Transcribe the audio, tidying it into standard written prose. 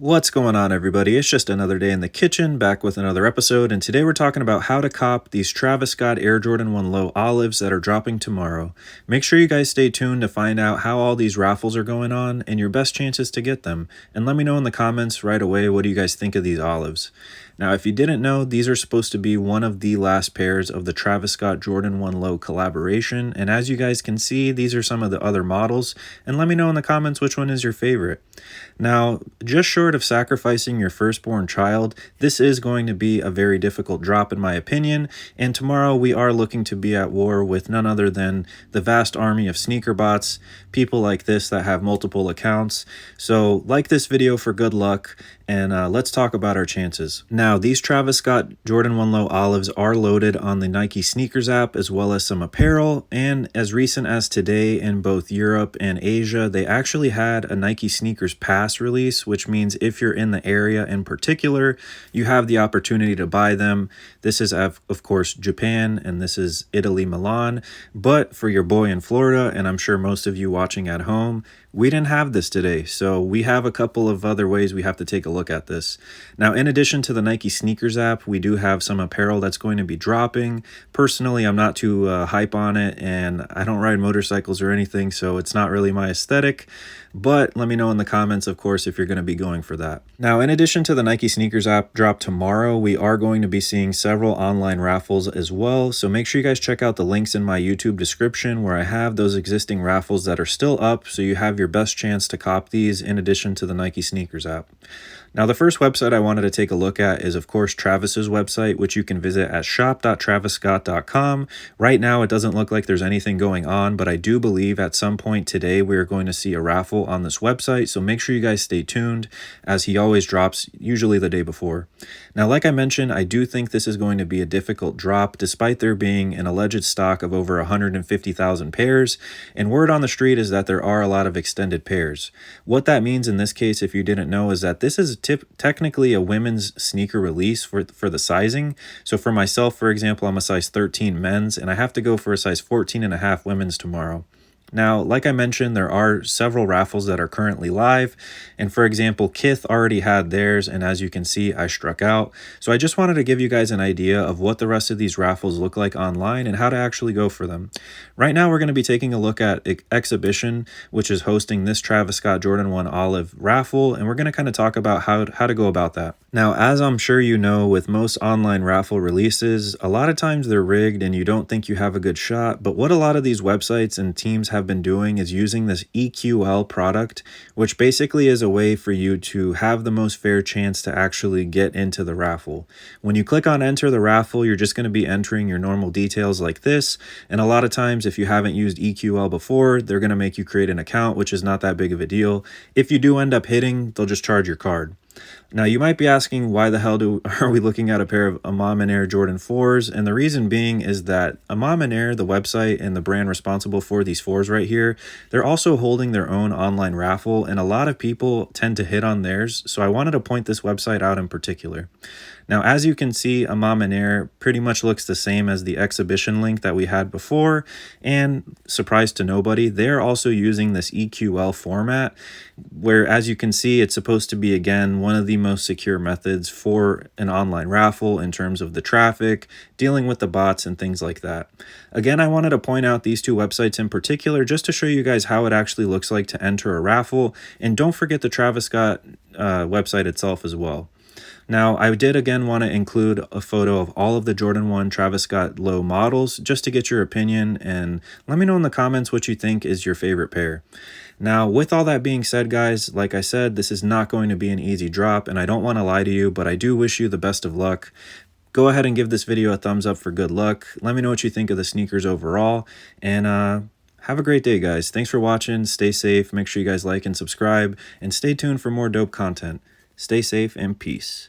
What's going on, everybody? It's just another day in the kitchen, back with another episode, and today we're talking about how to cop these Travis Scott Air Jordan 1 Low Olives that are dropping tomorrow. Make sure you guys stay tuned to find out how all these raffles are going on and your best chances to get them, and let me know in the comments right away what do you guys think of these olives. Now, if you didn't know, these are supposed to be one of the last pairs of the Travis Scott Jordan 1 Low collaboration, and as you guys can see, these are some of the other models, and let me know in the comments which one is your favorite. Now, just short of sacrificing your firstborn child, this is going to be a very difficult drop in my opinion, and tomorrow we are looking to be at war with none other than the vast army of sneaker bots, people like this that have multiple accounts. So like this video for good luck, and let's talk about our chances. Now, these Travis Scott Jordan 1 Low Olives are loaded on the Nike Sneakers app as well as some apparel, and as recent as today in both Europe and Asia, they actually had a Nike Sneakers Pass release, which means if you're in the area in particular, you have the opportunity to buy them. This is, of course, Japan, and this is Italy, Milan, but for your boy in Florida, and I'm sure most of you watching at home, we didn't have this today, so we have a couple of other ways we have to take a look at this. Now, in addition to the Nike Sneakers app, we do have some apparel that's going to be dropping. Personally, I'm not too hype on it, and I don't ride motorcycles or anything, so it's not really my aesthetic, but let me know in the comments, of course, if you're going to be going for that. Now, in addition to the Nike Sneakers app drop tomorrow, we are going to be seeing several online raffles as well, so make sure you guys check out the links in my YouTube description where I have those existing raffles that are still up, so you have your best chance to cop these in addition to the Nike Sneakers app. Now, the first website I wanted to take a look at is, of course, Travis's website, which you can visit at shop.travisscott.com. Right now, it doesn't look like there's anything going on, but I do believe at some point today we're going to see a raffle on this website, so make sure you guys stay tuned, as he always drops, usually the day before. Now, like I mentioned, I do think this is going to be a difficult drop, despite there being an alleged stock of over 150,000 pairs, and word on the street is that there are a lot of extended pairs. What that means in this case, if you didn't know, is that this is technically a women's sneaker release for the sizing. So for myself, for example, I'm a size 13 men's, and I have to go for a size 14.5 women's tomorrow. Now, like I mentioned, there are several raffles that are currently live, and for example, Kith already had theirs, and as you can see, I struck out. So I just wanted to give you guys an idea of what the rest of these raffles look like online and how to actually go for them. Right now, we're going to be taking a look at Xhibition, which is hosting this Travis Scott Jordan 1 Olive raffle, and we're going to kind of talk about how to go about that. Now, as I'm sure you know, with most online raffle releases, a lot of times they're rigged and you don't think you have a good shot, but what a lot of these websites and teams have been doing is using this EQL product, which basically is a way for you to have the most fair chance to actually get into the raffle. When you click on enter the raffle, you're just going to be entering your normal details like this, and a lot of times if you haven't used EQL before, they're going to make you create an account, which is not that big of a deal. If you do end up hitting, they'll just charge your card. Now, you might be asking, why the hell are we looking at a pair of Ma Maniere Jordan 4s? And the reason being is that Ma Maniere, the website and the brand responsible for these 4s right here, they're also holding their own online raffle, and a lot of people tend to hit on theirs, so I wanted to point this website out in particular. Now, as you can see, a Ma Maniere pretty much looks the same as the Xhibition link that we had before, and surprise to nobody, they're also using this EQL format, where as you can see, it's supposed to be, again, one of the most secure methods for an online raffle in terms of the traffic, dealing with the bots and things like that. Again, I wanted to point out these two websites in particular just to show you guys how it actually looks like to enter a raffle, and don't forget the Travis Scott website itself as well. Now, I did again want to include a photo of all of the Jordan 1 Travis Scott Low models just to get your opinion, and let me know in the comments what you think is your favorite pair. Now, with all that being said, guys, like I said, this is not going to be an easy drop, and I don't want to lie to you, but I do wish you the best of luck. Go ahead and give this video a thumbs up for good luck. Let me know what you think of the sneakers overall, and have a great day, guys. Thanks for watching. Stay safe. Make sure you guys like and subscribe, and stay tuned for more dope content. Stay safe and peace.